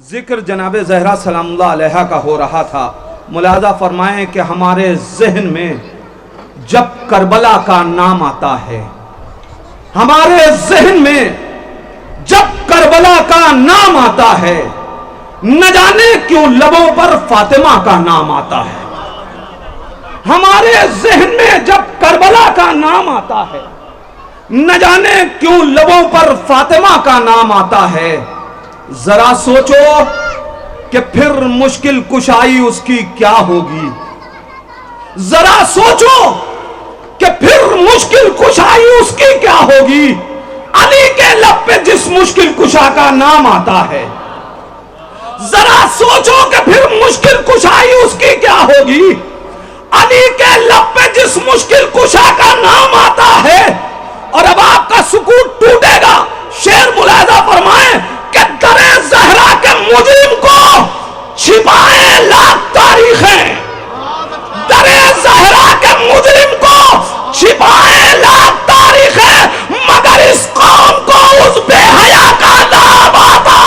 ذکر جناب زہرا سلام اللہ علیہ کا ہو رہا تھا۔ ملاحظہ فرمائیں کہ ہمارے ذہن میں جب کربلا کا نام آتا ہے، ہمارے ذہن میں جب کربلا کا نام آتا ہے، نہ جانے کیوں لبوں پر فاطمہ کا نام آتا ہے۔ ہمارے ذہن میں جب کربلا کا نام آتا ہے، نہ جانے کیوں لبوں پر فاطمہ کا نام آتا ہے۔ ذرا سوچو کہ پھر مشکل کشائی اس کی کیا ہوگی۔ ذرا سوچو کہ پھر مشکل کشائی اس کی کیا ہوگی۔ علی کے لب پہ جس مشکل کشا کا نام آتا ہے، ذرا سوچو کہ پھر مشکل کشائی اس کی کیا ہوگی۔ علی کے لب پہ جس مشکل کشا کا نام آتا ہے، اور اب آپ کا سکوت ٹوٹے گا۔ شعر ملاحظہ فرمائیں کہ در زہرا کے مجرم کو چھپائے لاکھ تاریخیں، در زہرا کے مجرم کو چھپائے لاکھ تاریخیں، مگر اس قوم کو اس بے حیا کا نام آتا۔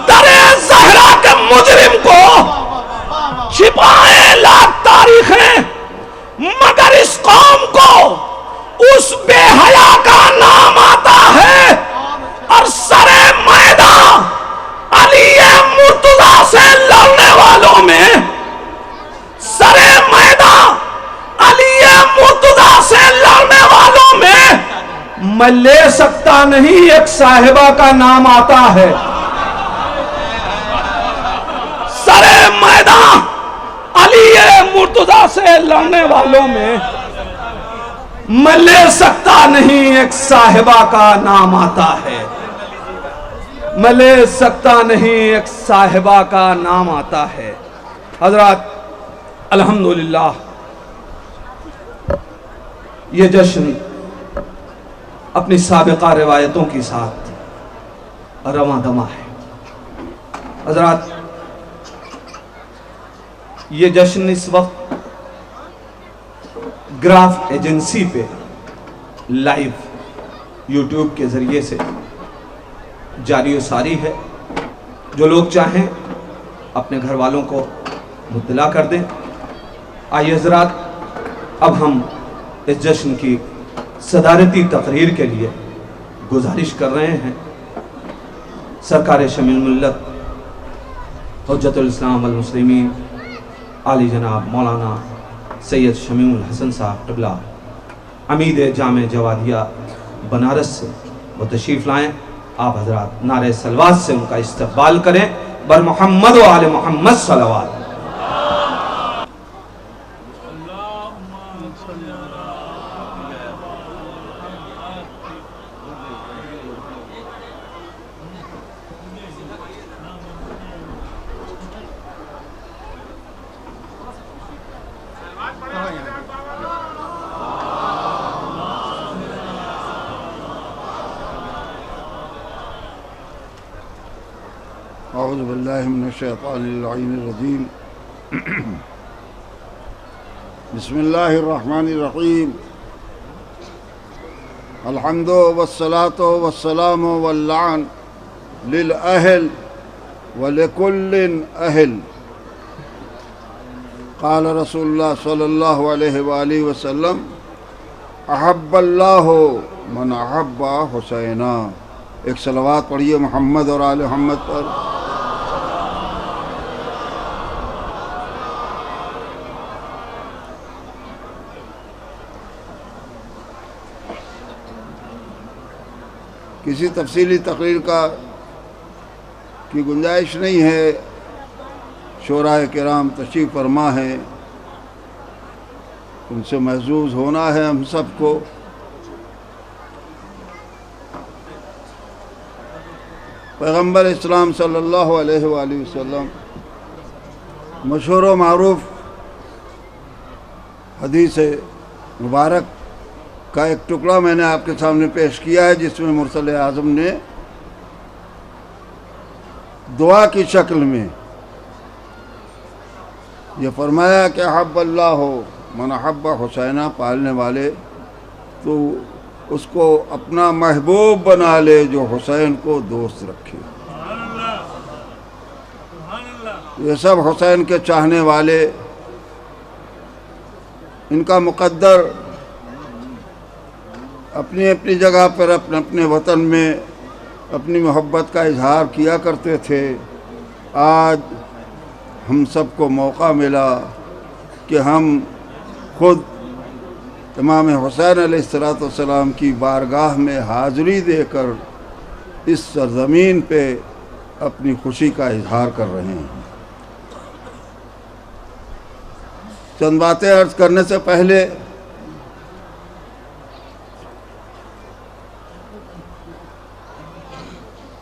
در زہرا کے مجرم کو چھپائے لاکھ تاریخیں، مگر اس قوم کو اس بے حیا کا نام آتا ہے۔ اور سر میدان علی مرتضیٰ سے لڑنے والوں میں، سر میدان علی مرتضیٰ سے لڑنے والوں میں لے سکتا نہیں، ایک صاحبہ کا نام آتا ہے۔ سر میدان علی مرتضیٰ سے لڑنے والوں میں لے سکتا نہیں، ایک صاحبہ کا نام آتا ہے۔ میں لے سکتا نہیں، ایک صاحبہ کا نام آتا ہے۔ حضرات الحمدللہ یہ جشن اپنی سابقہ روایتوں کے ساتھ رواں دواں ہے۔ حضرات یہ جشن اس وقت گراف ایجنسی پہ لائیو یوٹیوب کے ذریعے سے جاری و ساری ہے۔ جو لوگ چاہیں اپنے گھر والوں کو مطلع کر دیں۔ آئیے حضرات اب ہم اس جشن کی صدارتی تقریر کے لیے گزارش کر رہے ہیں سرکار شمیع الملت حجت الاسلام والمسلمین عالی جناب مولانا سید شمیع الحسن صاحب قبلہ عمید جامع جوادیہ بنارس سے وہ تشریف لائیں۔ آپ حضرات نعرہ صلوات سے ان کا استقبال کریں۔ بر محمد و آل محمد صلوات۔ اعوذ باللہ من الشیطان اللعین الرجیم۔ بسم اللہ الرحمن الرحیم۔ الحمد والصلاة والسلام واللعن للأہل ولکل اہل۔ قال رسول اللہ صلی اللہ علیہ وآلہ وسلم احب اللہ من احب حسینہ۔ ایک صلوات پڑھیے محمد اور آل محمد پر۔ کسی تفصیلی تقریر کی گنجائش نہیں ہے۔ شورا کرام تشریف فرما ہیں، ان سے محظوظ ہونا ہے ہم سب کو۔ پیغمبر اسلام صلی اللہ علیہ وآلہ وسلم مشہور و معروف حدیث مبارک کا ایک ٹکڑا میں نے آپ کے سامنے پیش کیا ہے، جس میں مرسل اعظم نے دعا کی شکل میں یہ فرمایا کہ احب اللہ من احب حسینہ، پالنے والے تو اس کو اپنا محبوب بنا لے جو حسین کو دوست رکھے۔ یہ سب حسین کے چاہنے والے، ان کا مقدر اپنی اپنی جگہ پر اپنے اپنے وطن میں اپنی محبت کا اظہار کیا کرتے تھے۔ آج ہم سب کو موقع ملا کہ ہم خود امام حسین علیہ السلام کی بارگاہ میں حاضری دے کر اس سرزمین پہ اپنی خوشی کا اظہار کر رہے ہیں۔ چند باتیں عرض کرنے سے پہلے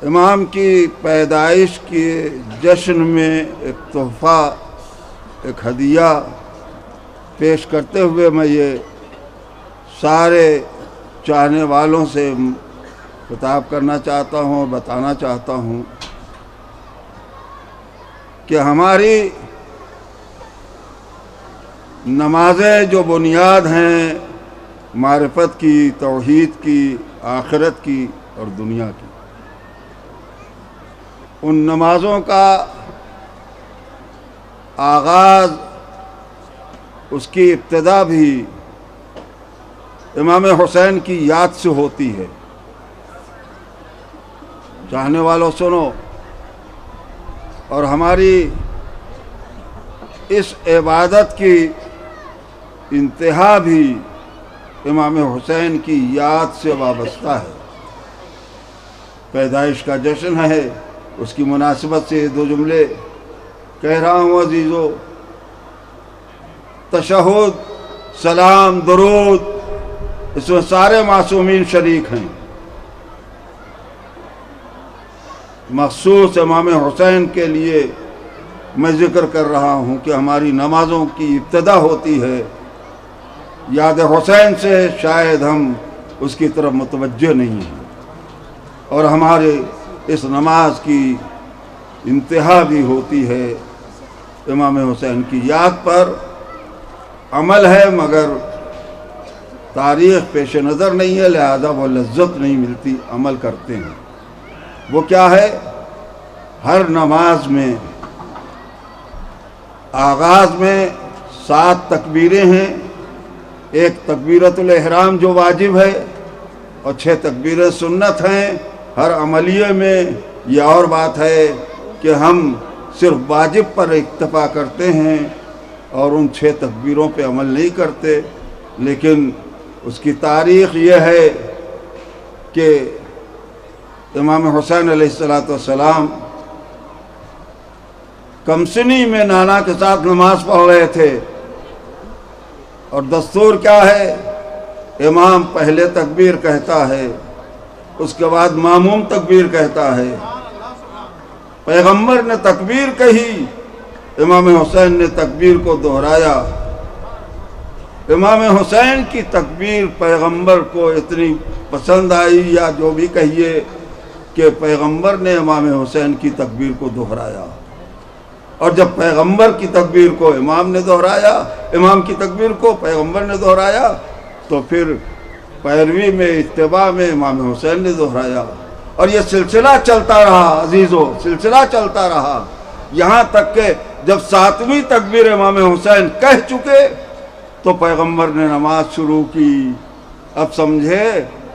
امام کی پیدائش کے جشن میں ایک تحفہ، ایک ہدیہ پیش کرتے ہوئے میں یہ سارے چاہنے والوں سے خطاب کرنا چاہتا ہوں اور بتانا چاہتا ہوں کہ ہماری نمازیں جو بنیاد ہیں معرفت کی، توحید کی، آخرت کی اور دنیا کی، ان نمازوں کا آغاز، اس کی ابتدا بھی امام حسین کی یاد سے ہوتی ہے۔ چاہنے والوں سنو، اور ہماری اس عبادت کی انتہا بھی امام حسین کی یاد سے وابستہ ہے۔ پیدائش کا جشن ہے، اس کی مناسبت سے دو جملے کہہ رہا ہوں عزیزو۔ تشہد، سلام، درود، اس میں سارے معصومین شریک ہیں۔ مخصوص امام حسین کے لیے میں ذکر کر رہا ہوں کہ ہماری نمازوں کی ابتدا ہوتی ہے یاد حسین سے، شاید ہم اس کی طرف متوجہ نہیں ہیں، اور ہمارے اس نماز کی انتہا بھی ہوتی ہے امام حسین کی یاد پر۔ عمل ہے مگر تاریخ پیش نظر نہیں ہے، لہذا وہ لذت نہیں ملتی، عمل کرتے ہیں۔ وہ کیا ہے؟ ہر نماز میں آغاز میں 7 تکبیریں ہیں، ایک تکبیرۃ الاحرام جو واجب ہے اور 6 تکبیریں سنت ہیں۔ ہر عملیے میں یہ اور بات ہے کہ ہم صرف واجب پر اکتفا کرتے ہیں اور ان 6 تکبیروں پہ عمل نہیں کرتے، لیکن اس کی تاریخ یہ ہے کہ امام حسین علیہ السلام کمسنی میں نانا کے ساتھ نماز پڑھ رہے تھے، اور دستور کیا ہے؟ امام پہلے تکبیر کہتا ہے، اس کے بعد ماموم تکبیر کہتا ہے۔ پیغمبر نے تکبیر کہی، امام حسین نے تکبیر کو دہرایا۔ امام حسین کی تکبیر پیغمبر کو اتنی پسند آئی، یا جو بھی کہیے کہ پیغمبر نے امام حسین کی تکبیر کو دہرایا، اور جب پیغمبر کی تکبیر کو امام نے دہرایا، امام کی تکبیر کو پیغمبر نے دہرایا، تو پھر پیروی میں، اتباع میں امام حسین نے دہرایا، اور یہ سلسلہ چلتا رہا عزیزو، سلسلہ چلتا رہا، یہاں تک کہ جب 7ویں تکبیر امام حسین کہہ چکے تو پیغمبر نے نماز شروع کی۔ اب سمجھے،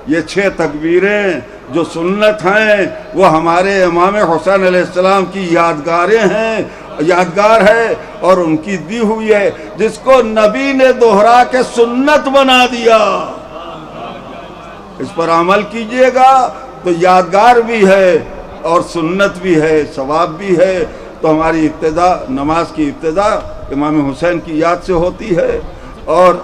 یہ 6 تکبیریں جو سنت ہیں وہ ہمارے امام حسین علیہ السلام کی یادگاریں ہیں، یادگار ہے، اور ان کی دی ہوئی ہے، جس کو نبی نے دوہرا کے سنت بنا دیا۔ اس پر عمل کیجئے گا تو یادگار بھی ہے اور سنت بھی ہے، ثواب بھی ہے۔ تو ہماری ابتدا، نماز کی ابتدا امام حسین کی یاد سے ہوتی ہے، اور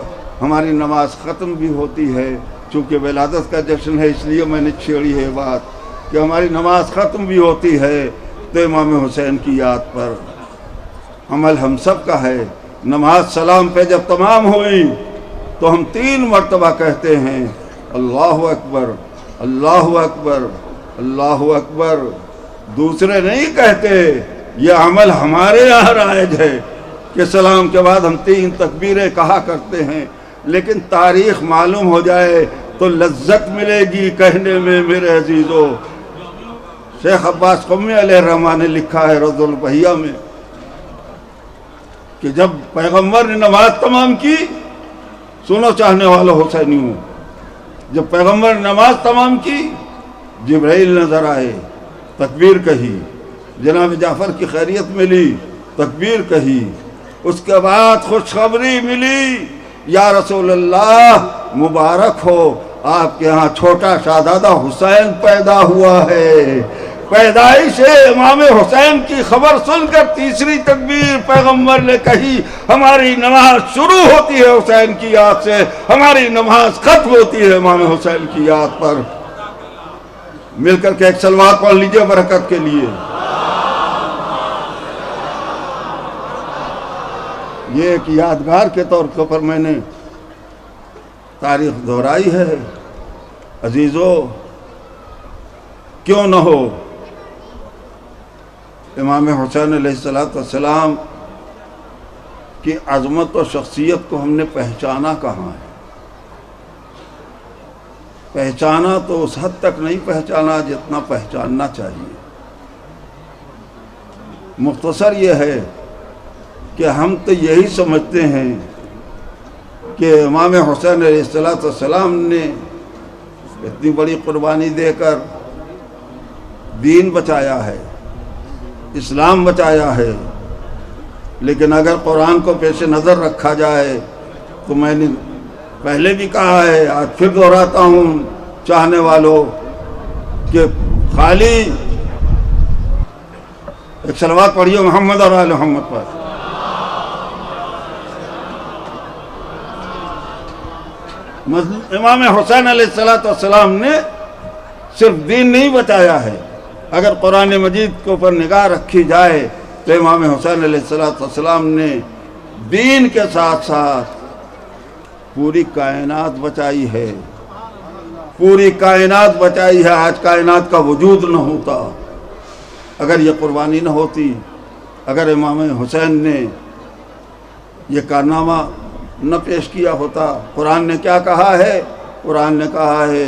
ہماری نماز ختم بھی ہوتی ہے۔ چونکہ ولادت کا جشن ہے اس لیے میں نے چھیڑی ہے بات کہ ہماری نماز ختم بھی ہوتی ہے تو امام حسین کی یاد پر عمل ہم سب کا ہے۔ نماز سلام پہ جب تمام ہوئی تو ہم 3 مرتبہ کہتے ہیں اللہ اکبر، اللہ اکبر، اللہ اکبر۔ دوسرے نہیں کہتے، یہ عمل ہمارے یہاں رائج ہے کہ سلام کے بعد ہم 3 تکبیریں کہا کرتے ہیں، لیکن تاریخ معلوم ہو جائے تو لذت ملے گی کہنے میں میرے عزیزو۔ شیخ عباس قمی علیہ الرحمہ نے لکھا ہے روض البہیہ میں کہ جب پیغمبر نے نماز تمام کی، سنو چاہنے والوں حسینیوں، جب پیغمبر نے نماز تمام کی جبرائیل نظر آئے، تکبیر کہی، جناب جعفر کی خیریت ملی، تکبیر کہی، اس کے بعد خوشخبری ملی، یا رسول اللہ مبارک ہو، آپ کے ہاں چھوٹا شہزادہ حسین پیدا ہوا ہے۔ پیدائش امام حسین کی خبر سن کر تیسری تکبیر پیغمبر نے کہی، ہماری نماز شروع ہوتی ہے حسین کی یاد سے، ہماری نماز ختم ہوتی ہے امام حسین کی یاد پر۔ مل کر کے ایک صلوات پڑھ لیجئے برکت کے لیے۔ یہ ایک یادگار کے طور پر میں نے تاریخ دہرائی ہے۔ عزیزو، کیوں نہ ہو امام حسین علیہ السلام کی عظمت و شخصیت کو ہم نے پہچانا کہاں ہے؟ پہچانا تو اس حد تک نہیں پہچانا جتنا پہچاننا چاہیے۔ مختصر یہ ہے کہ ہم تو یہی سمجھتے ہیں کہ امام حسین علیہ السلام نے اتنی بڑی قربانی دے کر دین بچایا ہے، اسلام بچایا ہے، لیکن اگر قرآن کو پیش نظر رکھا جائے تو میں نے پہلے بھی کہا ہے، آج پھر دہراتا ہوں چاہنے والوں، کہ خالی ایک صلوات پڑھیے محمد اور آل محمد پر۔ امام حسین علیہ السلام نے صرف دین نہیں بچایا ہے، اگر قرآن مجید کے اوپر نگاہ رکھی جائے تو امام حسین علیہ السلام نے دین کے ساتھ ساتھ پوری کائنات بچائی ہے، پوری کائنات بچائی ہے۔ آج کائنات کا وجود نہ ہوتا اگر یہ قربانی نہ ہوتی، اگر امام حسین نے یہ کارنامہ نہ پیش کیا ہوتا۔ قرآن نے کیا کہا ہے؟ قرآن نے کہا ہے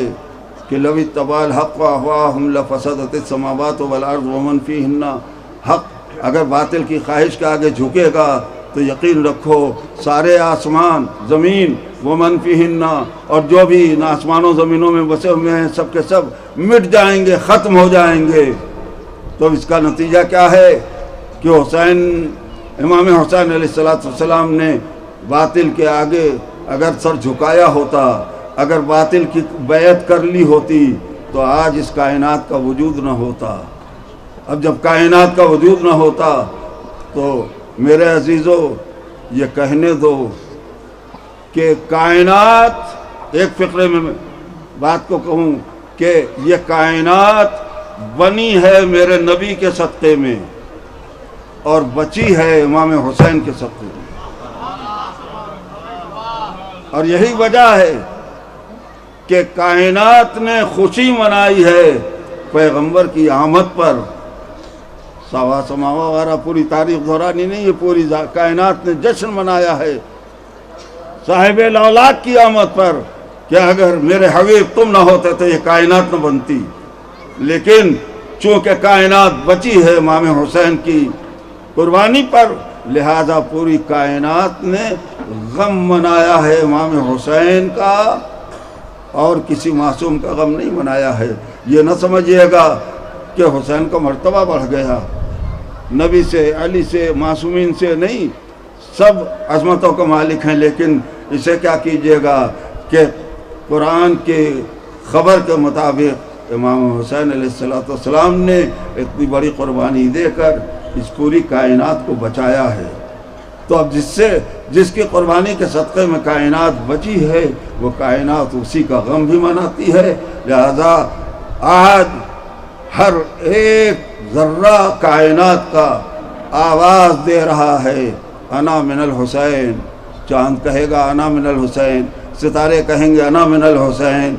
کہ لو اتبع الحق واهواهم لفسدت السماوات والارض ومن فيهن۔ حق اگر باطل کی خواہش کے آگے جھکے گا تو یقین رکھو سارے آسمان زمین ومن فيهن، اور جو بھی ان آسمانوں زمینوں میں بسے ہوئے ہیں سب کے سب مٹ جائیں گے، ختم ہو جائیں گے۔ تو اس کا نتیجہ کیا ہے کہ امام حسین علیہ السلام نے باطل کے آگے اگر سر جھکایا ہوتا، اگر باطل کی بیعت کر لی ہوتی تو آج اس کائنات کا وجود نہ ہوتا۔ اب جب کائنات کا وجود نہ ہوتا تو میرے عزیزو یہ کہنے دو کہ کائنات، ایک فقرے میں بات کو کہوں کہ یہ کائنات بنی ہے میرے نبی کے صدقے میں اور بچی ہے امام حسین کے صدقے میں، اور یہی وجہ ہے کہ کائنات نے خوشی منائی ہے پیغمبر کی آمد پر۔ سوا سماوا وغیرہ پوری تاریخ دہرانی نہیں ہے، پوری کائنات نے جشن منایا ہے صاحب الاولاق کی آمد پر، کہ اگر میرے حبیب تم نہ ہوتے تو یہ کائنات نہ بنتی۔ لیکن چونکہ کائنات بچی ہے امام حسین کی قربانی پر، لہذا پوری کائنات نے غم منایا ہے امام حسین کا، اور کسی معصوم کا غم نہیں منایا ہے۔ یہ نہ سمجھیے گا کہ حسین کا مرتبہ بڑھ گیا، نبی سے، علی سے، معصومین سے نہیں، سب عظمتوں کا مالک ہیں، لیکن اسے کیا کیجیے گا کہ قرآن کے خبر کے مطابق امام حسین علیہ السلام نے اتنی بڑی قربانی دے کر اس پوری کائنات کو بچایا ہے۔ تو اب جس کی قربانی کے صدقے میں کائنات بچی ہے وہ کائنات اسی کا غم بھی مناتی ہے، لہذا آج ہر ایک ذرہ کائنات کا آواز دے رہا ہے انا من الحسین۔ چاند کہے گا انا من الحسین، ستارے کہیں گے انا من الحسین،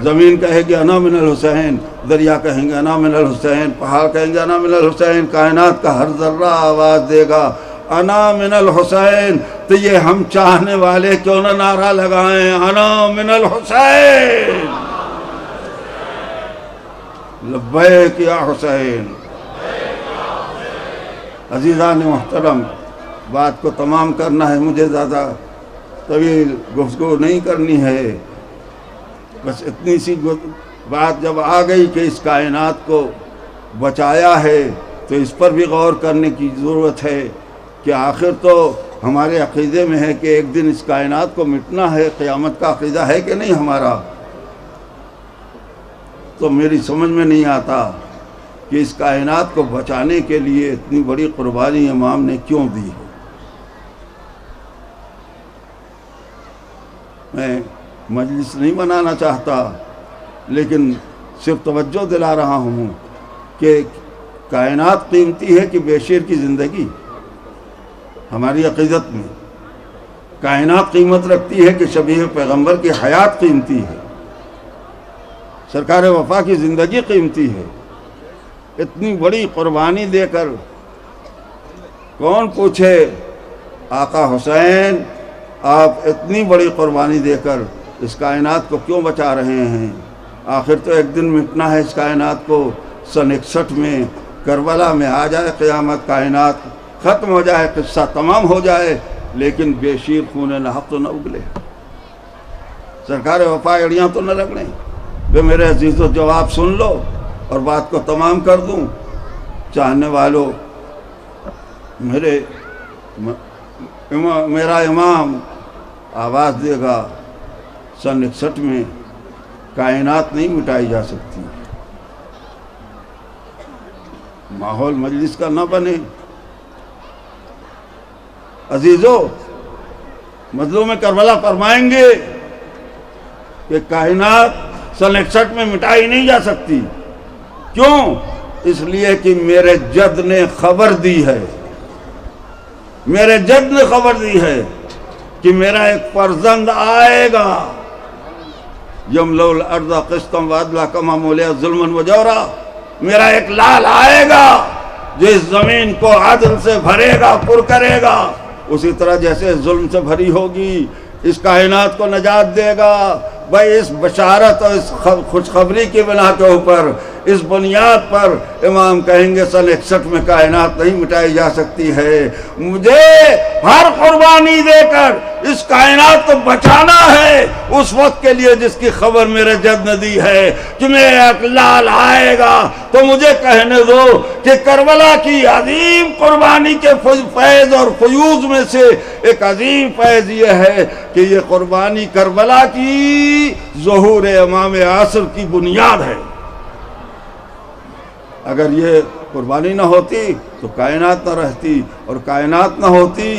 زمین کہے گی انا من الحسین، دریا کہیں گے انا من الحسین، پہاڑ کہیں گے انا من الحسین، کائنات کا ہر ذرہ آواز دے گا انا من الحسین۔ تو یہ ہم چاہنے والے کیوں نہ نعرہ لگائیں، انا من الحسین، لبیک یا حسین۔ عزیزان محترم، بات کو تمام کرنا ہے، مجھے زیادہ طویل گفتگو نہیں کرنی ہے، بس اتنی سی بات جب آ گئی کہ اس کائنات کو بچایا ہے تو اس پر بھی غور کرنے کی ضرورت ہے کہ آخر تو ہمارے عقیدے میں ہے کہ ایک دن اس کائنات کو مٹنا ہے، قیامت کا عقیدہ ہے کہ نہیں ہمارا؟ تو میری سمجھ میں نہیں آتا کہ اس کائنات کو بچانے کے لیے اتنی بڑی قربانی امام نے کیوں دی ہے۔ میں مجلس نہیں بنانا چاہتا، لیکن صرف توجہ دلا رہا ہوں کہ کائنات قیمتی ہے کہ بشیر کی زندگی؟ ہماری عقیدت میں کائنات قیمت رکھتی ہے کہ شبیہ پیغمبر کی حیات قیمتی ہے، سرکار وفا کی زندگی قیمتی ہے۔ اتنی بڑی قربانی دے کر کون پوچھے آقا حسین آپ اتنی بڑی قربانی دے کر اس کائنات کو کیوں بچا رہے ہیں؟ آخر تو ایک دن مٹنا ہے اس کائنات کو۔ سن 61 میں کربلا میں آ جائے قیامت، کائنات ختم ہو جائے، قصہ تمام ہو جائے، لیکن بے شیر خون نحق تو نہ اگلے، سرکار وفا اڑیاں تو نہ رگڑیں۔ بے میرے عزیزو، جواب سن لو اور بات کو تمام کر دوں۔ چاہنے والوں، میرا امام آواز دے گا، سن 61 میں کائنات نہیں مٹائی جا سکتی۔ ماحول مجلس کا نہ بنے۔ عزیزو، مظلوم کربلا فرمائیں گے کہ کائنات سن 61 میں مٹائی نہیں جا سکتی۔ کیوں؟ اس لیے کہ میرے جد نے خبر دی ہے، میرے جد نے خبر دی ہے کہ میرا ایک فرزند آئے گا، یملؤ الارض قسطا وعدلا کما مولیا ظلما وجورا، میرا ایک لال آئے گا جو اس زمین کو عدل سے بھرے گا، پر کرے گا، اسی طرح جیسے ظلم سے بھری ہوگی، اس کائنات کو نجات دے گا۔ بھائی اس بشارت اور اس خوشخبری کی بنا کے اوپر، اس بنیاد پر امام کہیں گے سن 61 میں کائنات نہیں مٹائی جا سکتی ہے۔ مجھے ہر قربانی دے کر اس کائنات کو بچانا ہے اس وقت کے لیے جس کی خبر میرے جد نے دی ہے کہ میرا ایک لال آئے گا۔ تو مجھے کہنے دو کہ کربلا کی عظیم قربانی کے فیض اور فیوز میں سے ایک عظیم فیض یہ ہے کہ یہ قربانی کربلا کی ظہور امام عصر کی بنیاد ہے۔ اگر یہ قربانی نہ ہوتی تو کائنات نہ رہتی، اور کائنات نہ ہوتی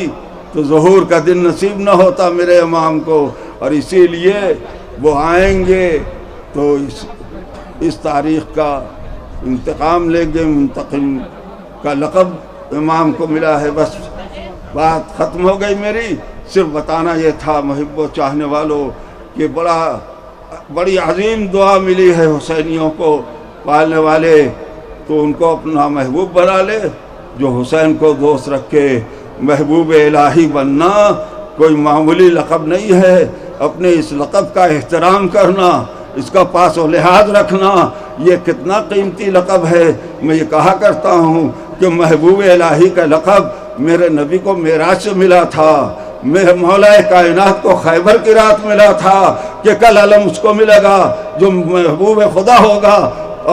تو ظہور کا دن نصیب نہ ہوتا میرے امام کو۔ اور اسی لیے وہ آئیں گے تو اس تاریخ کا انتقام لیں گے، منتقم کا لقب امام کو ملا ہے۔ بس بات ختم ہو گئی میری، صرف بتانا یہ تھا محب و چاہنے والوں کہ بڑی عظیم دعا ملی ہے حسینیوں کو پالنے والے، تو ان کو اپنا محبوب بنا لے۔ جو حسین کو دوست رکھے، محبوب الہی بننا کوئی معمولی لقب نہیں ہے۔ اپنے اس لقب کا احترام کرنا، اس کا پاس و لحاظ رکھنا، یہ کتنا قیمتی لقب ہے۔ میں یہ کہا کرتا ہوں کہ محبوب الہی کا لقب میرے نبی کو معراج سے ملا تھا، میرے مولا کائنات کو خیبر کی رات ملا تھا کہ کل علم اس کو ملے گا جو محبوب خدا ہوگا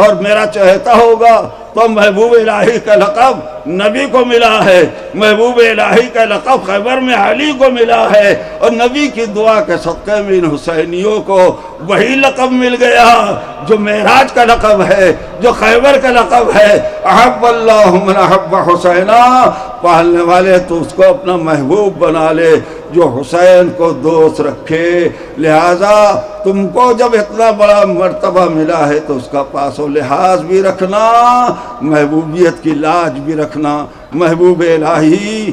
اور میرا چہتا ہوگا۔ تو محبوب الہی کا لقب نبی کو ملا ہے، محبوب الہی کا لقب خیبر میں علی کو ملا ہے، اور نبی کی دعا کے صدقے میں ان حسینیوں کو وہی لقب مل گیا جو معراج کا لقب ہے، جو خیبر کا لقب ہے۔ احب اللہ من احب حسینا، پالنے والے تو اس کو اپنا محبوب بنا لے جو حسین کو دوست رکھے۔ لہذا تم کو جب اتنا بڑا مرتبہ ملا ہے تو اس کا پاس و لحاظ بھی رکھنا، محبوبیت کی لاج بھی رکھنا۔ محبوب الہی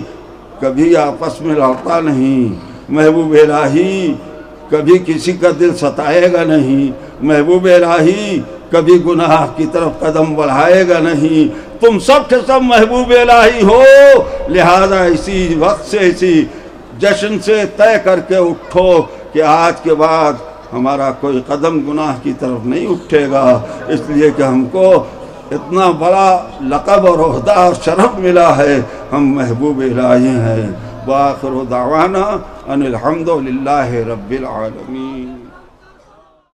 کبھی آپس میں لڑتا نہیں، محبوب الہی کبھی کسی کا دل ستائے گا نہیں، محبوب الہی کبھی گناہ کی طرف قدم بڑھائے گا نہیں۔ تم سب کے سب محبوب الہی ہو، لہذا اسی وقت سے، اسی جشن سے طے کر کے اٹھو کہ آج کے بعد ہمارا کوئی قدم گناہ کی طرف نہیں اٹھے گا، اس لیے کہ ہم کو اتنا بڑا لقب اور عہدہ اور شرف ملا ہے، ہم محبوب الہی ہیں۔ وآخر دعوانا ان الحمد للہ رب العالمین۔